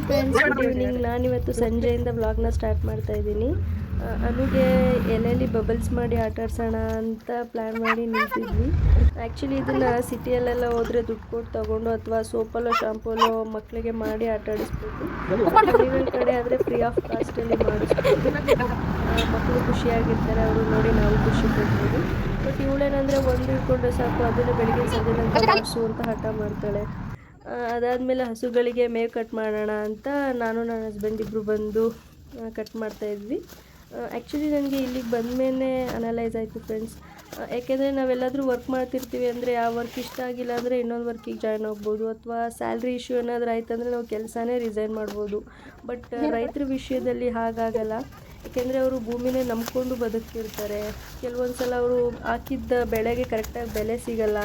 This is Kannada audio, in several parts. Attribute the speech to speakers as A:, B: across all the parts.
A: Friends, good evening. ನಾನಿವತ್ತು ಸಂಜೆಯಿಂದ ವ್ಲಾಗ್ನ ಸ್ಟಾರ್ಟ್ ಮಾಡ್ತಾ ಇದ್ದೀನಿ. ಅನುಗೆ ಎಲೆಯಲ್ಲಿ ಬಬಲ್ಸ್ ಮಾಡಿ ಆಟ ಆಡ್ಸೋಣ ಅಂತ ಪ್ಲ್ಯಾನ್ ಮಾಡಿ ನಿಂತಿದ್ವಿ. ಆ್ಯಕ್ಚುಲಿ ಇದನ್ನು ಸಿಟಿಯಲ್ಲೆಲ್ಲ ಹೋದರೆ ದುಡ್ಡು ಕೊಟ್ಟು ತೊಗೊಂಡು ಅಥವಾ ಸೋಪಲ್ಲೋ ಶಾಂಪೂಲೋ ಮಕ್ಕಳಿಗೆ ಮಾಡಿ ಆಟ ಆಡಿಸ್ಬೇಕು. ಹಳ್ಳಿಗಳ ಕಡೆ ಆದರೆ ಫ್ರೀ ಆಫ್ ಕಾಸ್ಟಲ್ಲಿ ಮಾಡಿಸ್ಬೋದು. ಮಕ್ಕಳು ಖುಷಿಯಾಗಿರ್ತಾರೆ, ಅವರು ನೋಡಿ ನಾವು ಖುಷಿ ಪಡ್ಬೋದು. ಬಟ್ ಇವಳೇನಂದರೆ ಒಂದು ಇಟ್ಕೊಂಡ್ರೆ ಸಾಕು, ಅದನ್ನು ಬೆಳಿಗ್ಗೆ ಸಂಜೆ ನಂತರ ಮಾಡಿಸು ಅಂತ ಹಠ ಮಾಡ್ತಾಳೆ. ಅದಾದಮೇಲೆ ಹಸುಗಳಿಗೆ ಮೇವು ಕಟ್ ಮಾಡೋಣ ಅಂತ ನಾನು ನನ್ನ ಹಸ್ಬೆಂಡ್ ಇಬ್ಬರು ಬಂದು ಕಟ್ ಮಾಡ್ತಾಯಿದ್ವಿ. ಆ್ಯಕ್ಚುಲಿ ನನಗೆ ಇಲ್ಲಿಗೆ ಬಂದಮೇಲೆ ಅನಲೈಸ್ ಆಯಿತು ಫ್ರೆಂಡ್ಸ್. ಯಾಕೆಂದರೆ ನಾವೆಲ್ಲಾದರೂ ವರ್ಕ್ ಮಾಡ್ತಿರ್ತೀವಿ ಅಂದರೆ ಆ ವರ್ಕ್ ಇಷ್ಟ ಆಗಿಲ್ಲ ಅಂದರೆ ಇನ್ನೊಂದು ವರ್ಕಿಗೆ ಜಾಯ್ನ್ ಆಗ್ಬೋದು, ಅಥವಾ ಸ್ಯಾಲ್ರಿ ಇಶ್ಯೂ ಏನಾದರೂ ಆಯ್ತಂದರೆ ನಾವು ಕೆಲಸನೇ ರಿಸೈನ್ ಮಾಡ್ಬೋದು. ಬಟ್ ರೈತರ ವಿಷಯದಲ್ಲಿ ಹಾಗಾಗಲ್ಲ. ಏಕೆಂದರೆ ಅವರು ಭೂಮಿನೇ ನಂಬ್ಕೊಂಡು ಬದುಕ್ತಿರ್ತಾರೆ. ಕೆಲವೊಂದು ಸಲ ಅವರು ಹಾಕಿದ್ದ ಬೆಳೆಗೆ ಕರೆಕ್ಟಾಗಿ ಬೆಲೆ ಸಿಗಲ್ಲ,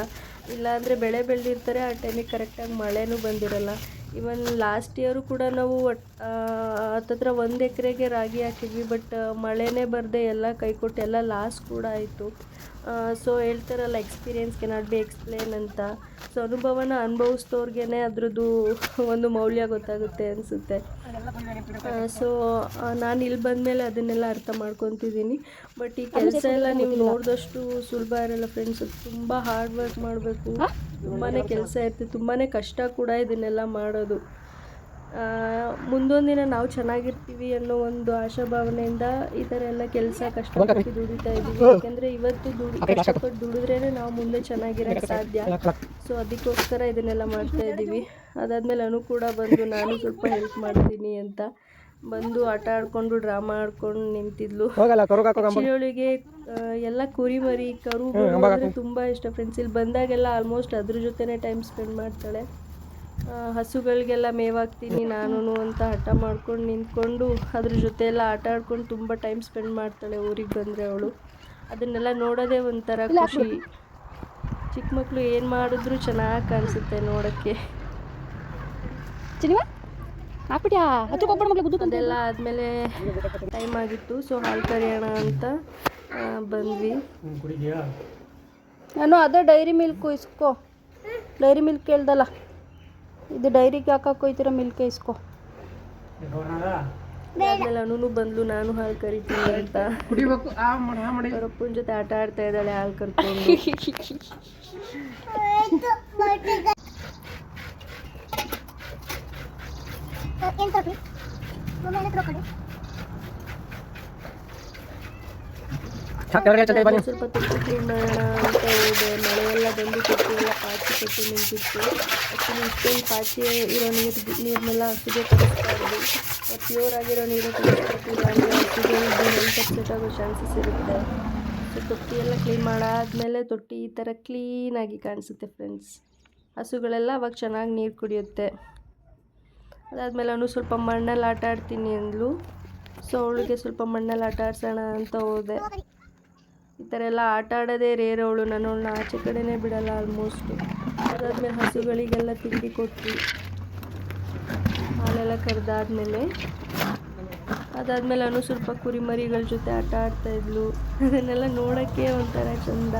A: ಇಲ್ಲಾಂದರೆ ಬೆಳೆ ಬೆಳೆದಿರ್ತಾರೆ, ಆ ಟೈಮಿಗೆ ಕರೆಕ್ಟಾಗಿ ಮಳೆನೂ ಬಂದಿರಲ್ಲ. ಇವನ್ ಲಾಸ್ಟ್ ಇಯರು ಕೂಡ ನಾವು ಹತ್ತತ್ರ 1 ಎಕರೆಗೆ ರಾಗಿ ಹಾಕಿದ್ವಿ, ಬಟ್ ಮಳೆನೇ ಬರದೆ ಎಲ್ಲ ಕೈಕೊಟ್ಟು ಎಲ್ಲ ಲಾಸ್ ಕೂಡ ಆಯಿತು. ಸೊ ಹೇಳ್ತಾರಲ್ಲ, ಎಕ್ಸ್ಪೀರಿಯೆನ್ಸ್ ಕೆನಾಟ್ ಬಿ ಎಕ್ಸ್ಪ್ಲೇನ್ ಅಂತ. ಸೊ ಅನುಭವನ ಅನುಭವಿಸ್ದವ್ರಿಗೇ ಅದರದ್ದು ಒಂದು ಮೌಲ್ಯ ಗೊತ್ತಾಗುತ್ತೆ ಅನಿಸುತ್ತೆ. ಸೊ ನಾನು ಇಲ್ಲಿ ಬಂದಮೇಲೆ ಅದನ್ನೆಲ್ಲ ಅರ್ಥ ಮಾಡ್ಕೊತಿದ್ದೀನಿ. ಬಟ್ ಈ ಕೆಲಸ ಎಲ್ಲ ನೀವು ನೋಡಿದಷ್ಟು ಸುಲಭ ಇರಲ್ಲ ಫ್ರೆಂಡ್ಸ್. ತುಂಬ ಹಾರ್ಡ್ ವರ್ಕ್ ಮಾಡಬೇಕು, ತುಂಬಾ ಕೆಲಸ ಇರ್ತದೆ, ತುಂಬಾ ಕಷ್ಟ ಕೂಡ ಇದನ್ನೆಲ್ಲ ಮಾಡೋದು. ಮುಂದೊಂದು ದಿನ ನಾವು ಚೆನ್ನಾಗಿರ್ತೀವಿ ಅನ್ನೋ ಒಂದು ಆಶಾಭಾವನೆಯಿಂದ ಈ ಥರ ಎಲ್ಲ ಕೆಲಸ ಕಷ್ಟಪಟ್ಟು ದುಡಿತಾ ಇದ್ದೀವಿ. ಯಾಕೆಂದರೆ ಇವತ್ತು ಕಷ್ಟಪಟ್ಟು ದುಡಿದ್ರೇ ನಾವು ಮುಂದೆ ಚೆನ್ನಾಗಿರೋಕ್ಕೆ ಸಾಧ್ಯ. ಸೊ ಅದಕ್ಕೋಸ್ಕರ ಇದನ್ನೆಲ್ಲ ಮಾಡ್ತಾ ಇದ್ದೀವಿ. ಅದಾದಮೇಲೆ ಅನು ಕೂಡ ಬಂದು ನಾನು ಸ್ವಲ್ಪ ಹೆಲ್ಪ್ ಮಾಡ್ತೀನಿ ಅಂತ ಬಂದು ಆಟ ಆಡಿಕೊಂಡು ಡ್ರಾಮಾ ಆಡ್ಕೊಂಡು ನಿಂತಿದ್ಲು. ಅವಳಿಗೆ ಎಲ್ಲ ಕುರಿ ಮರಿ ಕರು ಅಂದರೆ ತುಂಬ ಇಷ್ಟ ಫ್ರೆಂಡ್ಸ್. ಇಲ್ಲಿ ಬಂದಾಗೆಲ್ಲ ಆಲ್ಮೋಸ್ಟ್ ಅದ್ರ ಜೊತೆನೇ ಟೈಮ್ ಸ್ಪೆಂಡ್ ಮಾಡ್ತಾಳೆ. ಹಸುಗಳಿಗೆಲ್ಲ ಮೇವಾಗ್ತೀನಿ ನಾನು ಅಂತ ಹಠ ಮಾಡ್ಕೊಂಡು ನಿಂತ್ಕೊಂಡು ಅದ್ರ ಜೊತೆ ಎಲ್ಲ ಆಟ ಆಡ್ಕೊಂಡು ತುಂಬ ಟೈಮ್ ಸ್ಪೆಂಡ್ ಮಾಡ್ತಾಳೆ. ಊರಿಗೆ ಬಂದರೆ ಅವಳು ಅದನ್ನೆಲ್ಲ ನೋಡೋದೇ ಒಂಥರ ಖುಷಿ. ಚಿಕ್ಕ ಮಕ್ಕಳು ಏನು ಮಾಡಿದ್ರು ಚೆನ್ನಾಗಿ ಕಾಣಿಸುತ್ತೆ ನೋಡೋಕ್ಕೆ. ಅದೆಲ್ಲ ಆದಮೇಲೆ ಟೈಮ್ ಆಗಿತ್ತು. ಸೊ ಹಾಲು ಕರಿಯೋಣ ಅಂತ ಬಂದ್ವಿ. ನಾನು ಅದೇ ಡೈರಿ ಮಿಲ್ಕ್ ಇಸ್ಕೋ, ಡೈರಿ ಮಿಲ್ಕ್ ಕೇಳ್ದಲ್ಲ, ಇದು ಡೈರಿಗೆ ಹಾಕಕ್ಕೆ ಹೋಯ್ತಿರೋ ಮಿಲ್ಕ್ ಇಸ್ಕೋ. ಆಮೇಲೆ ಅನು ಬಂದ್ಲು, ನಾನು ಹಾಲು ಕರಿತೀನಿ ಅಂತ ಅವರಪ್ಪನ ಜೊತೆ ಆಟ ಆಡ್ತಾ ಇದ್ದಾಳೆ ಹಾಲು ಕರ್ಕೊಂಡು. ಸ್ವಲ್ಪ ತುಪ್ಪ ಕ್ಲೀನ್ ಮಾಡೋಣ ಅಂತ ಹೋದೆ. ಮಳೆಯೆಲ್ಲ ಬಂದು ತುಪ್ಪ ಎಲ್ಲ ಪಾಚಿ ಕಟ್ಟಿ ನಿಂತಿತ್ತು. ಆ್ಯಕ್ಚುಲಿ ಇಷ್ಟೊಂದು ಪಾಚಿ ಇರೋ ನೀರನ್ನೆಲ್ಲ ಹಸುಗೆ ಕಳಿಸ್ತಾ ಇದ್ವಿ. ಪ್ಯೂರ್ ಆಗಿರೋ ನೀರು ಕಳಿಸ್ಕೊಟ್ಟಿಲ್ಲ ಅಂದರೆ ಹಸುಗೆ ಹೆಲ್ತ್ ಅಪ್ಸೆಟ್ ಆಗೋ ಚಾನ್ಸಸ್ ಇರುತ್ತೆ. ಸೊ ತೊಟ್ಟಿ ಎಲ್ಲ ಕ್ಲೀನ್ ಮಾಡಾದಮೇಲೆ ತೊಟ್ಟಿ ಈ ಥರ ಕ್ಲೀನಾಗಿ ಕಾಣಿಸುತ್ತೆ ಫ್ರೆಂಡ್ಸ್. ಹಸುಗಳೆಲ್ಲ ಅವಾಗ ಚೆನ್ನಾಗಿ ನೀರು ಕುಡಿಯುತ್ತೆ. ಅದಾದಮೇಲೆ ಅವನು ಸ್ವಲ್ಪ ಮಣ್ಣಲ್ಲಿ ಆಟ ಆಡ್ತೀನಿ ಅಂದಳು. ಸೊ ಅವಳಿಗೆ ಸ್ವಲ್ಪ ಮಣ್ಣಲ್ಲಿ ಆಟ ಆಡ್ಸೋಣ ಅಂತ ಹೋದೆ. ಈ ಥರ ಎಲ್ಲ ಆಟ ಆಡೋದೇ ರೇರ್ ಅವಳು. ನಾನು ಅವಳನ್ನ ಆಚೆ ಕಡೆನೇ ಬಿಡಲ್ಲ ಆಲ್ಮೋಸ್ಟು. ಅದಾದಮೇಲೆ ಹಸುಗಳಿಗೆಲ್ಲ ತಿಂಡಿ ಕೊಟ್ಟು ಹಾಲೆಲ್ಲ ಕರೆದಾದ್ಮೇಲೆ ಅವನು ಸ್ವಲ್ಪ ಕುರಿಮರಿಗಳ ಜೊತೆ ಆಟ ಆಡ್ತಾಯಿದ್ಲು. ಅದನ್ನೆಲ್ಲ ನೋಡೋಕ್ಕೆ ಒಂಥರ ಚಂದ.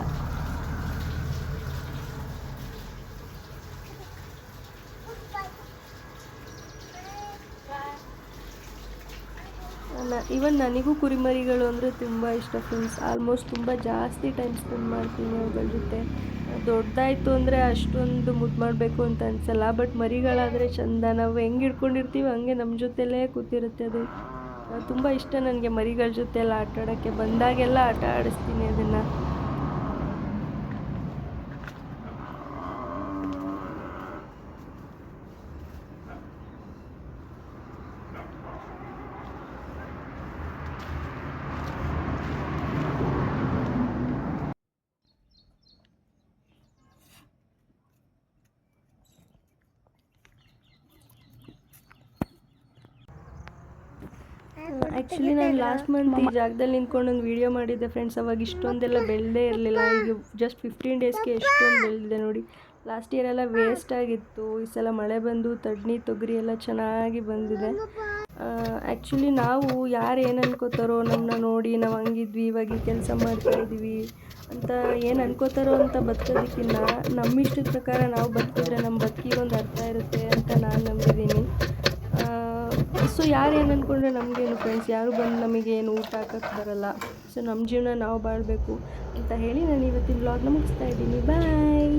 A: ಇವನ್ ನನಗೂ ಕುರಿಮರಿಗಳು ಅಂದರೆ ತುಂಬ ಇಷ್ಟ ಫ್ರೆಂಡ್ಸ್. ಆಲ್ಮೋಸ್ಟ್ ತುಂಬ ಜಾಸ್ತಿ ಟೈಮ್ ಸ್ಪೆಂಡ್ ಮಾಡ್ತೀನಿ ಅವುಗಳ ಜೊತೆ. ದೊಡ್ಡದಾಯಿತು ಅಂದರೆ ಅಷ್ಟೊಂದು ಮುದ್ದು ಮಾಡಬೇಕು ಅಂತ ಅನಿಸಲ್ಲ, ಬಟ್ ಮರಿಗಳಾದರೆ ಚಂದ. ನಾವು ಹೆಂಗೆ ಹಿಡ್ಕೊಂಡಿರ್ತೀವಿ ಹಂಗೆ ನಮ್ಮ ಜೊತೆಲೇ ಕೂತಿರುತ್ತೆ ಅದು. ತುಂಬ ಇಷ್ಟ ನನಗೆ ಮರಿಗಳ ಜೊತೆ ಎಲ್ಲ ಆಟ ಆಡೋಕ್ಕೆ. ಬಂದಾಗೆಲ್ಲ ಆಟ ಆಡಿಸ್ತೀನಿ ಅದನ್ನು. ಆ್ಯಕ್ಚುಲಿ ನಾನು ಲಾಸ್ಟ್ ಮಂತ್ ಈ ಜಾಗದಲ್ಲಿ ನಿಂತ್ಕೊಂಡು ಒಂದು ವೀಡಿಯೋ ಮಾಡಿದ್ದೆ ಫ್ರೆಂಡ್ಸ್. ಅವಾಗ ಇಷ್ಟೊಂದೆಲ್ಲ ಬೆಳೆದೇ ಇರಲಿಲ್ಲ. ಈಗ ಜಸ್ಟ್ 15 ಡೇಸ್ಗೆ ಎಷ್ಟೊಂದು ಬೆಳೆದಿದೆ ನೋಡಿ. ಲಾಸ್ಟ್ ಇಯರ್ ಎಲ್ಲ ವೇಸ್ಟ್ ಆಗಿತ್ತು. ಈ ಸಲ ಮಳೆ ಬಂದು ತಡ್ನಿ ತೊಗರಿ ಎಲ್ಲ ಚೆನ್ನಾಗಿ ಬಂದಿದೆ. ಆ್ಯಕ್ಚುಲಿ ನಾವು ಯಾರು ಏನು ಅನ್ಕೋತಾರೋ ನಮ್ಮನ್ನ ನೋಡಿ, ನಾವು ಹಂಗಿದ್ವಿ ಇವಾಗ ಈ ಕೆಲಸ ಮಾಡ್ತಾಯಿದ್ದೀವಿ ಅಂತ ಏನು ಅನ್ಕೋತಾರೋ ಅಂತ ಬದುಕೋದಕ್ಕಿಂತ ನಮ್ಮ ಇಷ್ಟದ ಪ್ರಕಾರ ನಾವು ಬದುಕಿದ್ರೆ ನಮ್ಮ ಬದುಕಿಗೆ ಒಂದು ಅರ್ಥ ಇರುತ್ತೆ ಅಂತ ನಾನು ನಂಬಿದ್ದೀನಿ. ಯಾರು ಏನು ಅಂದ್ಕೊಂಡ್ರೆ ನಮಗೇನು ಫ್ರೆಂಡ್ಸ್, ಯಾರು ಬಂದು ನಮಗೇನು ಊಟ ಹಾಕಕ್ಕೆ ಬರಲ್ಲ. ಸೊ ನಮ್ಮ ಜೀವನ ನಾವು ಬಾಳಬೇಕು ಅಂತ ಹೇಳಿ ನಾನು ಇವತ್ತಿನ ವ್ಲಾಗ್ನ ಮುಗಿಸ್ತಾ ಇದ್ದೀನಿ. ಬಾಯ್.